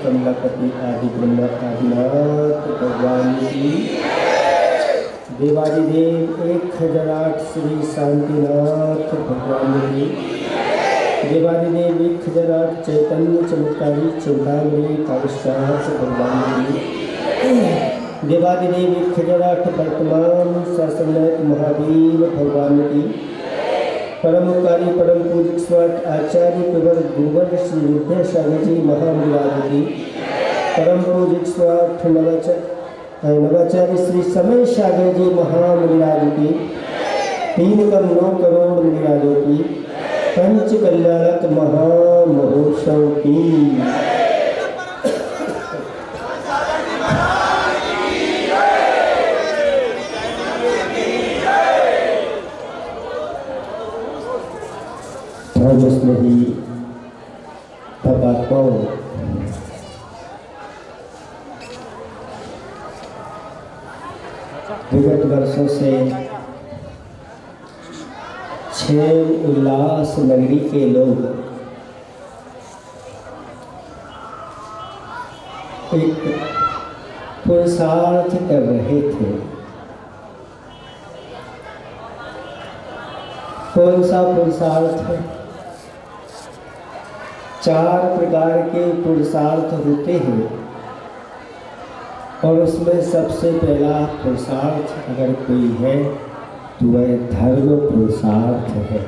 कमलापति आदि ब्रह्मा आदिनाथ भगवान की देवादिदेव 1008 श्री शांतिनाथ भगवान की देवादिदेव 1008 चैतन्य चमत्कारी चौधामणि कालशाह भगवान की देवादिदेव 1008 वर्तमान शासनायक महावीर भगवान की परमकारी परम पूज्य स्वाट आचार्य प्रवर गुरुवर श्री विद्यासागर जी महामुराद की परम पूज्य स्वाट नवाचार्य श्री समय सागर जी महामुराद की 3,9 करोड़ मुरादों की पंच कल्याणक महामहोत्सव की जिसमें ही भगवात्माओं विगत वर्षों से क्षेम उल्लास नगरी के लोग एक पुरुषार्थ कर रहे थे। कौन सा पुरुषार्थ है? 4 प्रकार के पुरुषार्थ होते हैं और उसमें सबसे पहला पुरुषार्थ अगर कोई है तो वह धर्म पुरुषार्थ है।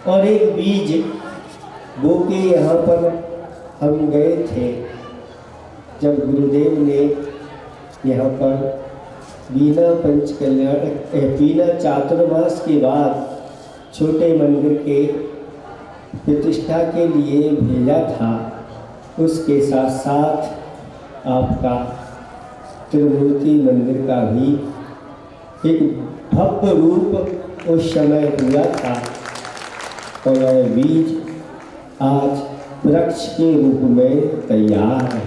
और एक बीज बो के यहाँ पर हम गए थे जब गुरुदेव ने यहाँ पर बिना पंच कल्याण बिना चातुर्मास के बाद छोटे मंदिर के प्रतिष्ठा के लिए भेजा था। उसके साथ साथ आपका त्रिमूर्ति मंदिर का भी एक भव्य रूप उस समय हुआ था और वह बीज आज वृक्ष के रूप में तैयार है।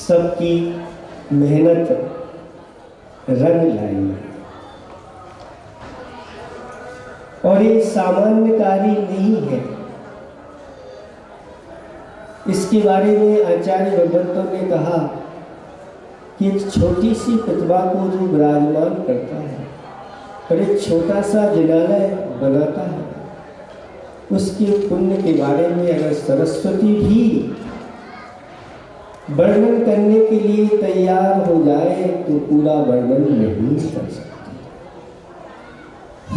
सबकी मेहनत रंग लाई और ये सामान्य कार्य नहीं है। इसके बारे में आचार्य भगवंतों ने कहा कि एक छोटी सी प्रतिभा को जो विराजमान करता है और एक छोटा सा जिनालय बनाता है, उसके पुण्य के बारे में अगर सरस्वती भी वर्णन करने के लिए तैयार हो जाए तो पूरा वर्णन नहीं कर सकती।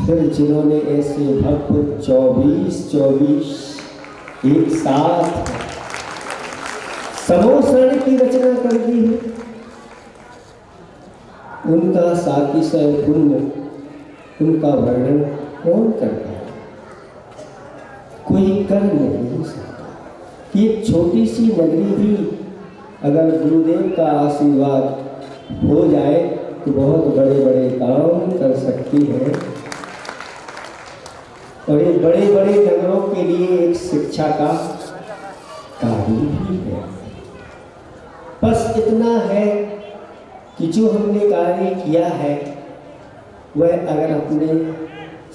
फिर जिन्होंने ऐसे भव्य 24 एक साथ समोसरण की रचना कर दी है, उनका सातिशय पुण्य, उनका वर्णन कौन करता है? कोई कर नहीं सकता। ये छोटी सी नगरी भी अगर गुरुदेव का आशीर्वाद हो जाए तो बहुत बड़े बड़े काम कर सकती है। और ये बड़े बड़े नगरों के लिए एक शिक्षा का कार्य भी है। बस इतना है कि जो हमने कार्य किया है वह अगर अपने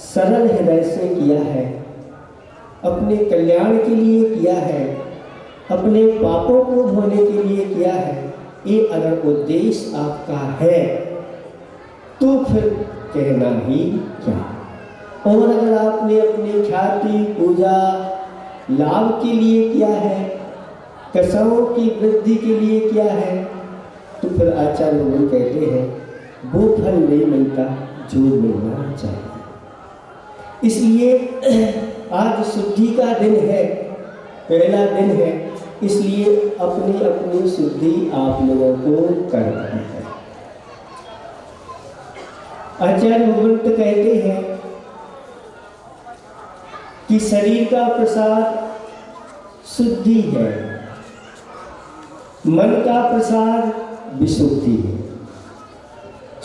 सरल हृदय से किया है, अपने कल्याण के लिए किया है, अपने पापों को धोने के लिए किया है, ये अगर उद्देश्य आपका है तो फिर कहना ही क्या। और अगर आपने अपनी ख्याति पूजा लाभ के लिए किया है, कसाओं की वृद्धि के लिए किया है, तो फिर आचार्य लोग कहते हैं वो फल नहीं मिलता जो मिलना चाहिए। इसलिए आज शुद्धि का दिन है, पहला दिन है, इसलिए अपनी अपनी शुद्धि आप लोगों को करना है। आचार्य भगवंत कहते हैं कि शरीर का प्रसाद शुद्धि है, मन का प्रसाद विशुद्धि है।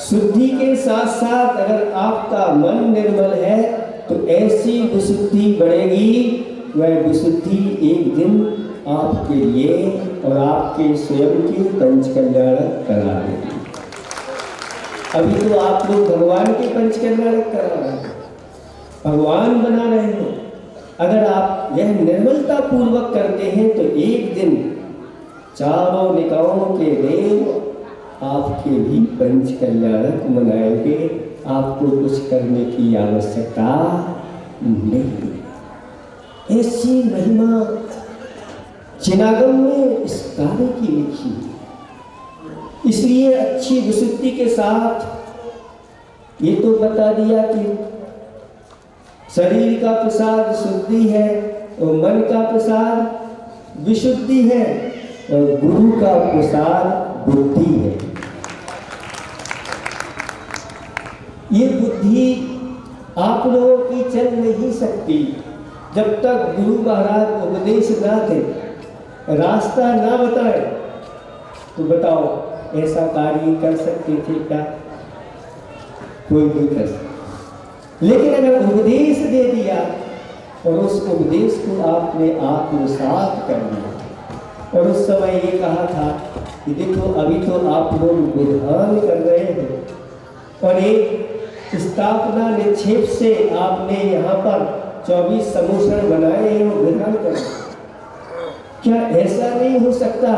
शुद्धि के साथ साथ अगर आपका मन निर्मल है तो ऐसी विशुद्धि बढ़ेगी, वह विशुद्धि एक दिन आपके लिए और आपके स्वयं की पंचकल्याणक करा देगी। अभी तो आप लोग भगवान के पंचकल्याणक करा रहे हैं, भगवान बना रहे हो। अगर आप यह निर्मलता पूर्वक करते हैं तो एक दिन चारों निकायों के देव आपके भी पंचकल्याणक मनाएंगे। आपको कुछ करने की आवश्यकता नहीं। ऐसी महिमा चिनागम में इस कार्य की लिखी, इसलिए अच्छी विशुद्धि के साथ ये तो बता दिया कि शरीर का प्रसाद शुद्धि है और मन का प्रसाद विशुद्धि है और गुरु का प्रसाद बुद्धि है। ये बुद्धि आप लोगों की चल नहीं सकती जब तक गुरु महाराज उपदेश ना दे, रास्ता ना बताए। तो बताओ ऐसा कार्य कर सकते थे क्या? कोई नहीं कर सकता। लेकिन अगर उपदेश दे दिया और उस उपदेश को आपने आत्मसात कर लिया और उस समय ये कहा था कि देखो अभी तो आप लोग विधान कर रहे हो और एक स्थापना निक्षेप से आपने यहाँ पर 24 समूषण बनाए हैं और विधान कर। क्या ऐसा नहीं हो सकता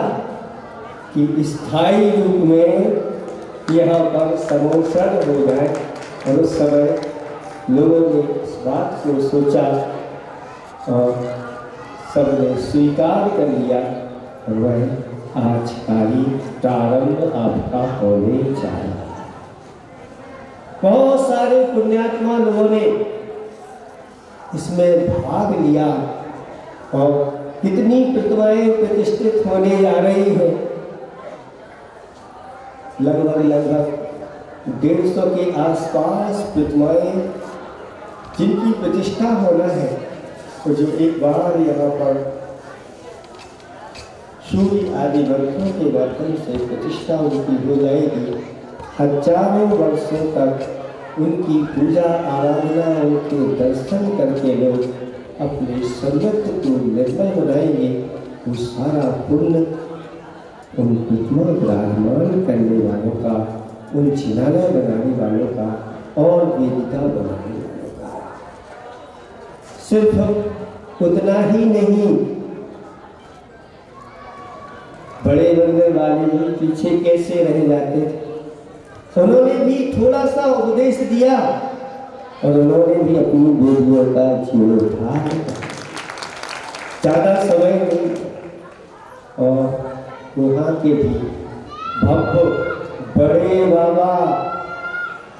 कि स्थायी रूप में यहाँ पर समूषण हो जाए? और उस समय लोगों ने इस बात को सोचा और सबने स्वीकार कर लिया और वह आज कार्य प्रारंभ आपका होने जा रहा है। बहुत सारे पुण्यात्मा लोगों ने इसमें भाग लिया और कितनी प्रतिमाएं प्रतिष्ठित होने जा रही है। लगभग 150 के आसपास प्रतिमाएं जिनकी प्रतिष्ठा होना है, तो जो एक बार यहाँ पर सूर्य आदि ग्रंथों के माध्यम से प्रतिष्ठा उनकी हो जाएगी। हजारों वर्षों तक उनकी पूजा आराधना, उनके दर्शन करके लोग अपने सर्वत्व को निर्मल बनाएंगे। वो सारा पुण्य उन प्रतिमा विराजमान करने वालों का, उन चिनालय बनाने वालों का और वेदिका बनाने वालों का। सिर्फ उतना ही नहीं, बड़े मंदिर वाले भी पीछे कैसे रह जाते थे। उन्होंने भी थोड़ा सा उपदेश दिया और उन्होंने भी अपनी बेटियों का जीवनोद्धार किया। ज़्यादा समय नहीं और वहाँ के भी भव्य बड़े बाबा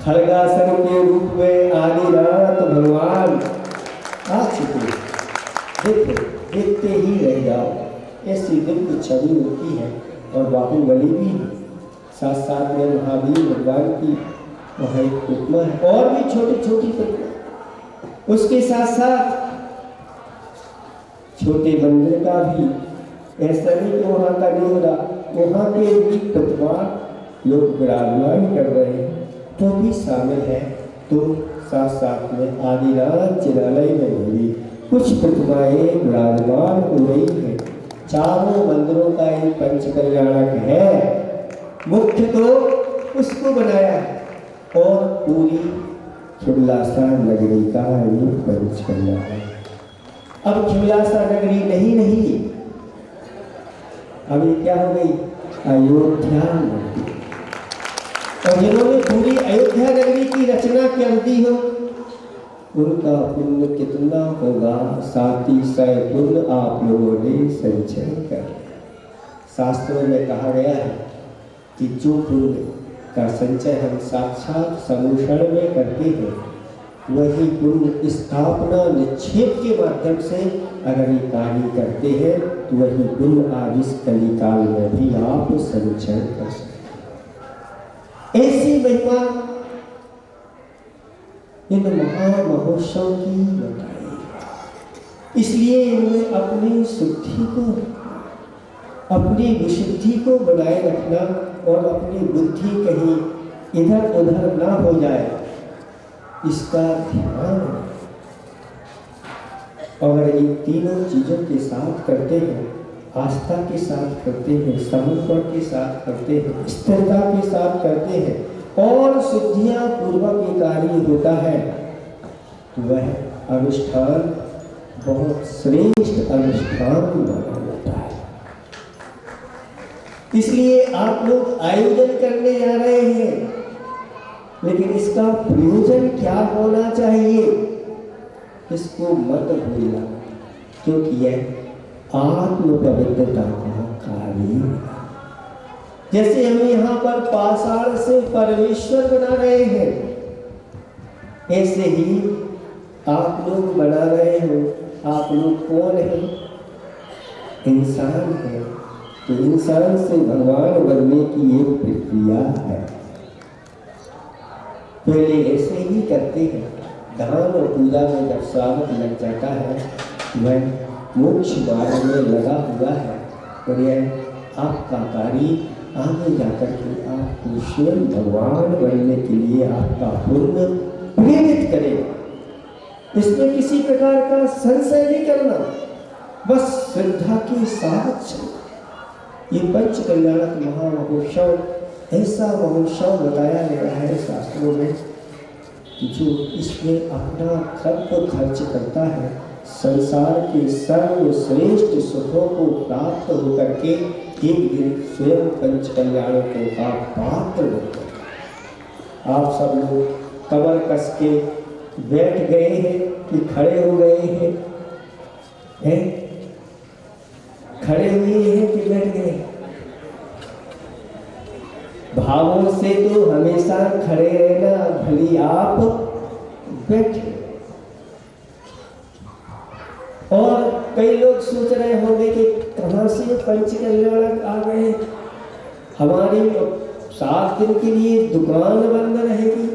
खड़गासन के रूप में आदिनाथ भगवान आ चुके। देखो देखते ही रह जाओ, ऐसी दिव्य छवि होती है। और बाहुबली भी साथ साथ में महावीर भगवान की वहाँ एक प्रतिमा है और भी छोटी छोटी प्रतिमा। उसके साथ साथ छोटे मंदिर का भी ऐसा नहीं कि वहाँ का नहीं हो रहा, वहाँ के भी प्रतिमा लोग विराजमान कर रहे हैं तो भी शामिल है। तो साथ साथ में आदिनाथ चिन्हालय में भी कुछ प्रतिमाएं विराजमान हो रही है। चारों मंदिरों का एक पंच कल्याणक है, मुख्य तो उसको बनाया है और पूरी खिमलासा नगरी का ये पंच कल्याणक है। अब खिमलासा नगरी नहीं अभी क्या हो गई, अयोध्या नगरी। और जिन्होंने पूरी अयोध्या नगरी की रचना कर दी हो उनका पुण्य कितना होगा, 37 पुण्य आप लोगों ने संचय कर। शास्त्रों में कहा गया है कि जो पुण्य का संचय हम साक्षात समूषण में करते हैं वही पुण्य स्थापना निक्षेप के माध्यम से अगर ये कार्य करते हैं तो वही पुण्य आज इस कलिकाल में भी आप संचय कर सकते। ऐसी महिमा इन महामहोत्सव की बताई, इसलिए इनमें अपनी शुद्धि को, अपनी विशुद्धि को बनाए रखना और अपनी बुद्धि कहीं इधर उधर ना हो जाए इसका ध्यान। अगर ये तीनों चीजों के साथ करते हैं, आस्था के साथ करते हैं, समर्पण के साथ करते हैं, स्थिरता के साथ करते हैं और शुद्धियां पूर्वक ये कार्य होता है तो वह अनुष्ठान बहुत श्रेष्ठ अनुष्ठान माना जाता है। इसलिए आप लोग आयोजन करने जा रहे हैं, लेकिन इसका प्रयोजन क्या होना चाहिए इसको मत भूलना, क्योंकि यह आत्म पवित्रता का कार्य। जैसे हम यहाँ पर पाषाण से परमेश्वर बना रहे हैं, ऐसे ही आप लोग बना रहे हो। आप लोग कौन हैं? इंसान है। तो इंसान से भगवान बनने की एक प्रक्रिया है। पहले ऐसे ही करते हैं, दान और पूजा में जब स्वागत लग जाता है वह मोक्ष मार्ग में लगा हुआ है और यह आपका कार्य आगे जाकर के आपको स्वयं भगवान बनने के लिए आपका पुण्य प्रेरित करेगा। इसमें किसी प्रकार का संशय नहीं करना, बस श्रद्धा के साथ चलना। ये पंच कल्याणक महामहोत्सव ऐसा महोत्सव बताया गया है शास्त्रों में कि जो इसमें अपना सर्व खर्च करता है, संसार के सर्वश्रेष्ठ सुखों को प्राप्त होकर के एक दिन स्वयं पंच कल्याणकों का पात्र बनता है। आप सब लोग कमर कस के बैठ गए हैं कि खड़े हो गए हैं? खड़े हुए हैं कि बैठ गए? भावों से तो हमेशा खड़े रहना, भली आप बैठे। और कई लोग सोच रहे होंगे कि कहाँ से पंच कल्याणक आ गए, हमारी 7 दिन के लिए दुकान बंद रहेगी,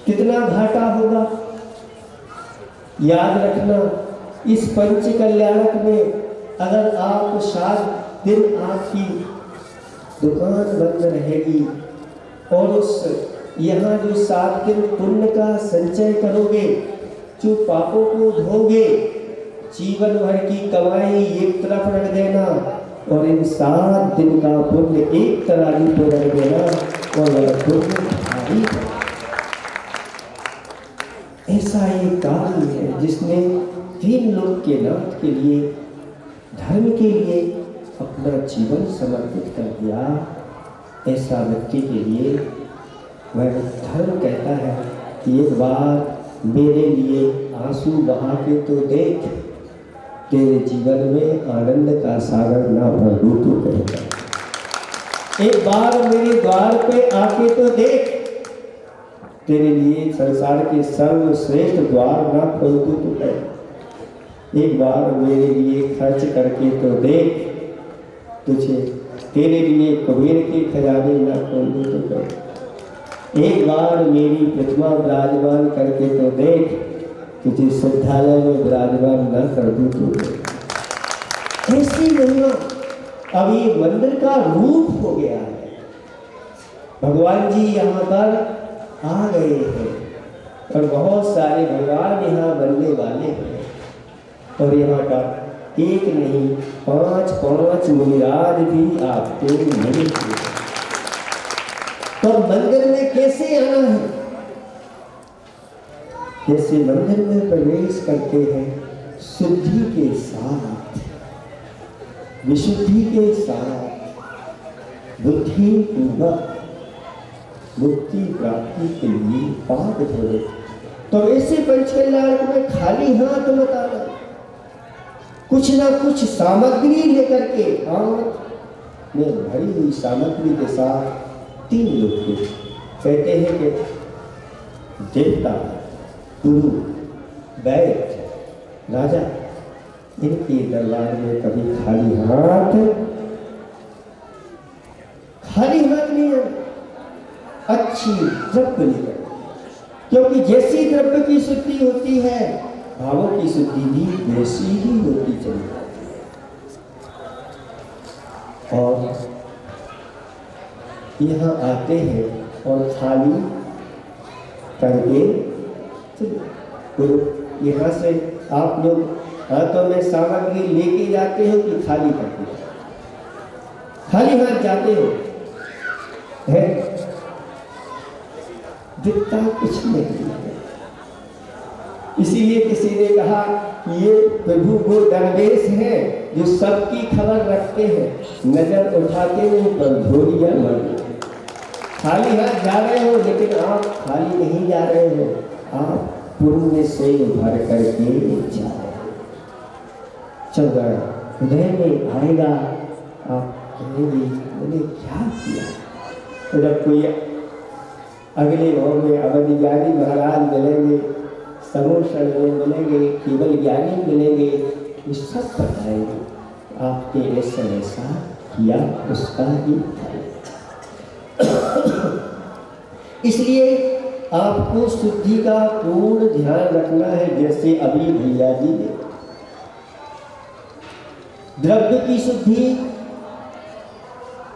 कितना घाटा होगा। याद रखना, इस पंच कल्याणक में अगर आप 7 दिन आपकी दुकान बंद रहेगी और उस यहाँ जो 7 दिन पुण्य का संचय करोगे, जो पापों को धोगे, जीवन भर की कमाई एक तरफ रख देना और इन 7 दिन का पुण्य एक तराजू पर रख देना और वह पुण्य भारी। ऐसा एक कार्य है जिसने 3 लोक के नाथ के लिए, धर्म के लिए अपना जीवन समर्पित कर दिया। ऐसा व्यक्ति के लिए वह धर्म कहता है कि एक बार मेरे लिए आंसू बहा के तो देख, तेरे जीवन में आनंद का सागर ना भर दूं तो कहेगा। एक बार मेरे द्वार पे आके तो देख, तेरे लिए संसार के सर्वश्रेष्ठ द्वार ना खोल दूं तो कहेगा। एक बार मेरे लिए खर्च करके तो देख, तुझे तेरे लिए कुबेर के खजाने ना खोल दूं तो कहेगा। एक बार मेरी प्रतिमा विराजमान करके तो देख, तुझे श्रद्धालय में विराजमान न कर दूं तो ऐसी महिमा। अब ये मंदिर का रूप हो गया है, भगवान जी यहाँ पर आ गए हैं और बहुत सारे भगवान यहाँ बनने वाले हैं। और यहाँ का एक नहीं 5 मुनिराज भी आपको मिलेंगे। तो मंदिर में कैसे आना है? जैसे मंदिर में प्रवेश करते हैं शुद्धि के साथ, विशुद्धि के साथ, बुद्धि पूर्वक मुक्ति प्राप्ति के लिए पाद धोए। तो ऐसे पंचकल्याण में खाली हाथ मत आना, कुछ ना कुछ सामग्री लेकर के, हाथ में भरी हुई सामग्री के साथ 3 लोग के कहते हैं कि देवता, गुरु, वैद्य, राजा, इनके दरबार में कभी खाली हाथ नहीं है। अच्छी द्रव्य लेकर, क्योंकि जैसी द्रव्य की शुद्धि होती है भावों की शुद्धि भी वैसी ही होती चली जाती है। और यहाँ आते हैं और खाली करके चलो। यहाँ से आप लोग हाथों में सामग्री लेके जाते हो कि खाली करते हो? खाली हाथ जाते हो है, दिखता कुछ नहीं है। इसीलिए किसी ने कहा ये प्रभु वो दरवेश हैं जो सबकी खबर रखते हैं, नजर उठाते हैं पर धोलिया मर। खाली हाथ जा रहे हो लेकिन आप खाली नहीं जा रहे हो, आप पुण्य से भर करके जा रहे हो। चल हृदय में आएगा, आप कहेंगे मैंने क्या किया। तो जब कोई अगले भाव में अवधि ज्ञानी महाराज मिलेंगे, समूह शरण में मिलेंगे, केवल ज्ञानी मिलेंगे, ये सब बताएंगे आपके ऐसा किया उसका ही फल। इसलिए आपको शुद्धि का पूर्ण ध्यान रखना है। जैसे अभी भैया जी ने द्रव्य की शुद्धि,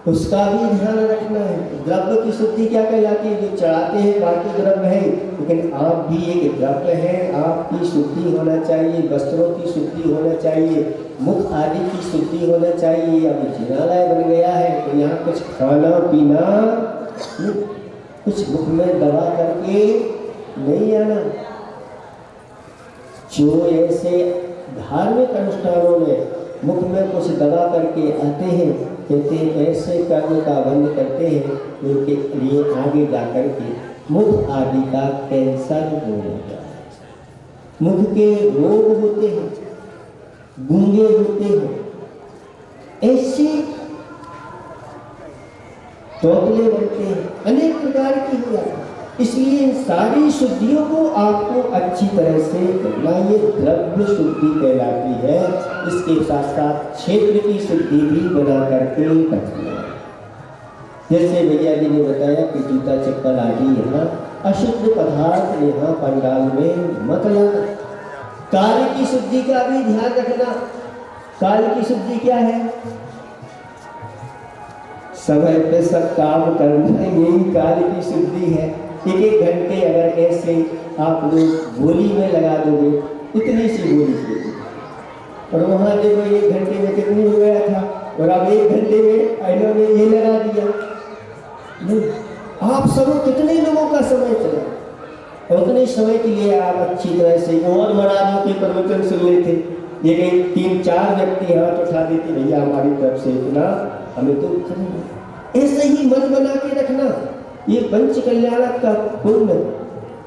उसका भी ध्यान रखना है। द्रव्य की शुद्धि क्या कहलाती है? जो चढ़ाते हैं बाकी द्रव्य है, लेकिन आप भी एक द्रव्य है, आपकी शुद्धि होना चाहिए, वस्त्रों की शुद्धि होना चाहिए, मुख आदि की शुद्धि होना चाहिए। अब जिनालय बन गया है तो यहाँ कुछ खाना पीना, कुछ मुख में दबा करके नहीं आना। जो ऐसे धार्मिक अनुष्ठानों में मुख में कुछ दबा करके आते हैं, कहते हैं ऐसे कर्म का बंद करते हैं, उनके लिए आगे जाकर के मुख आदि का कैंसर हो जाता है, मुख के रोग होते हैं, गूंगे होते हैं, ऐसे तोतले बनते हैं, अनेक प्रकार की हो जाती है। इसलिए इन सारी शुद्धियों को आपको अच्छी तरह से करना, ये द्रव्य शुद्धि कहलाती है। इसके साथ साथ क्षेत्र की शुद्धि भी बना करके रखना। जैसे भैया जी ने बताया कि जूता चप्पल आदि यहाँ अशुद्ध पदार्थ यहाँ पंडाल में मत लाना। काल की शुद्धि का भी ध्यान रखना। काल की शुद्धि क्या है? समय पे सब काम करना, यही काल की शुद्धि है। एक घंटे अगर ऐसे आप लोग गोली में लगा दोगे, इतनी सी गोली से, और वहाँ देखो 1 घंटे में कितनी हो गया था, और अब 1 घंटे में आइनों ने ये लगा दिया। नहीं, आप सब कितने लोगों का समय चला, और उतने समय के लिए आप अच्छी तरह से और महाराजों के प्रवचन सुन लेते। ये 3-4 व्यक्ति हाथ उठा देते, भैया हमारी तरफ से इतना हमें तो करना। ऐसे ही मन बना के रखना। ये पंच कल्याणक का पुण्य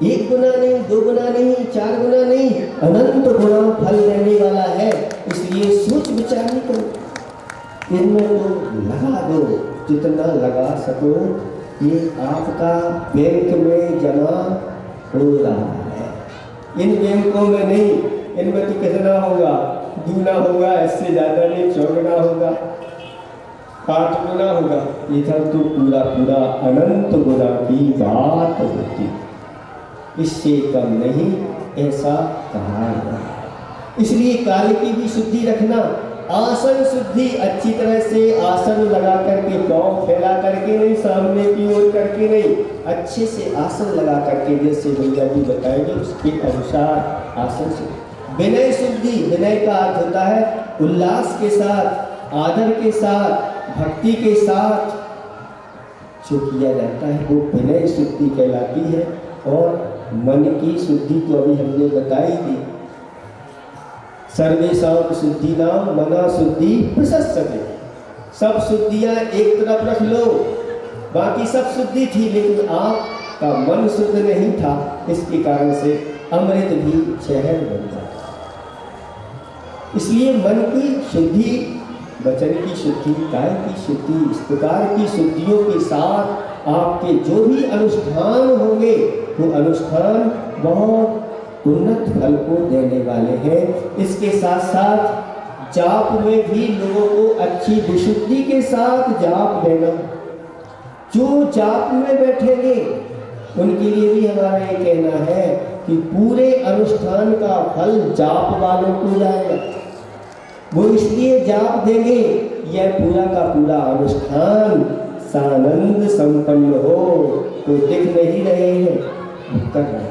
1 गुना नहीं, 2 गुना नहीं, 4 गुना नहीं, अनंत गुना फल देने वाला है। इसलिए सोच विचार नहीं करो, इनमें तो लगा दो जितना लगा सको। ये आपका बैंक में जमा हो रहा है, इन बैंकों में नहीं। इनमें तो कितना होगा? 2 होगा, इससे ज़्यादा नहीं, 4 गुना होगा, 8 गुना होगा। इधर तो पूरा अनंत गुना की बात होती, इससे कम नहीं, ऐसा कहा गया। इसलिए काल की भी शुद्धि रखना, आसन शुद्धि अच्छी तरह से आसन लगा करके, पाँव फैला करके नहीं, सामने की ओर करके नहीं, अच्छे से आसन लगा करके, जैसे भैया जी बताएंगे उसके अनुसार आसन से। विनय शुद्धि, विनय का अर्थ होता है उल्लास के साथ, आदर के साथ, भक्ति के साथ जो किया जाता है वो विनय शुद्धि कहलाती है। और मन की शुद्धि तो अभी हमने बताई थी, सर्वेषां शुद्धिनाम मना शुद्धि प्रशस्यते। सब शुद्धियाँ एक तरफ रख लो, बाकी सब शुद्धि थी, लेकिन आपका मन शुद्ध नहीं था, इसके कारण से अमृत भी जहर बन जाता। इसलिए मन की शुद्धि, वचन की शुद्धि, काय की शुद्धि, इस प्रकार की शुद्धियों के साथ आपके जो भी अनुष्ठान होंगे वो अनुष्ठान बहुत उन्नत फल को देने वाले हैं। इसके साथ साथ जाप में भी लोगों को अच्छी विशुद्धि के साथ जाप देना। जो जाप में बैठेंगे उनके लिए भी हमारा ये कहना है कि पूरे अनुष्ठान का फल जाप वालों को जाएगा। वो इसलिए जाप देंगे यह पूरा का पूरा अनुष्ठान सानंद संपन्न हो, तो दिख नहीं रहे हैं, कर रहे हैं।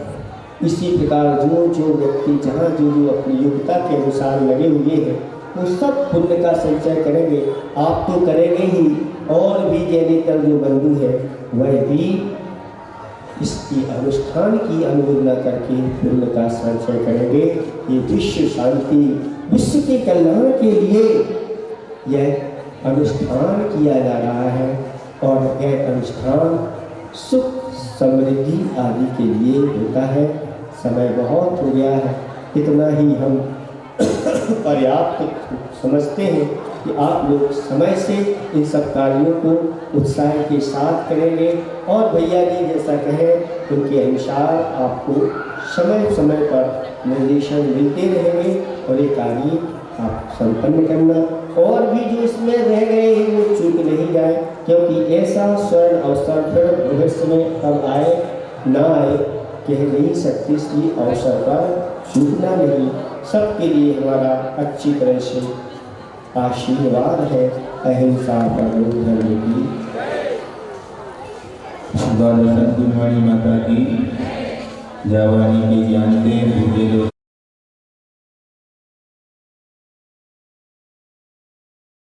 इसी प्रकार जो व्यक्ति जहाँ जो अपनी योग्यता के अनुसार लगे हुए हैं वो सब पुण्य का संचय करेंगे। आप तो करेंगे ही, और भी ज्ञानेतर जो बंधु है वह भी इसकी अनुष्ठान की अनुमोदना करके पुण्य का संचय करेंगे। ये विश्व शांति, विश्व के कल्याण के लिए यह अनुष्ठान किया जा रहा है, और यह अनुष्ठान सुख समृद्धि आदि के लिए होता है। समय बहुत हो गया है, इतना ही हम पर्याप्त समझते हैं कि आप लोग समय से इन सब कार्यों को उत्साह के साथ करेंगे, और भैया जी जैसा कहें उनके अनुसार आपको समय समय पर निर्देशन मिलते रहेंगे, और ये कार्य आप संपन्न करना। और भी जो इसमें रह गए हैं वो चूक नहीं जाए, क्योंकि ऐसा स्वर्ण अवसर फिर भविष्य में अब आए ना आए कह नहीं सकते, इसलिए अवसर पर चूकना नहीं। सबके लिए हमारा अच्छी तरह से आशीर्वाद है। अहिंसा परमो धर्म की। द्वादश गुरुवाणी माता की जावानी के जानते हैं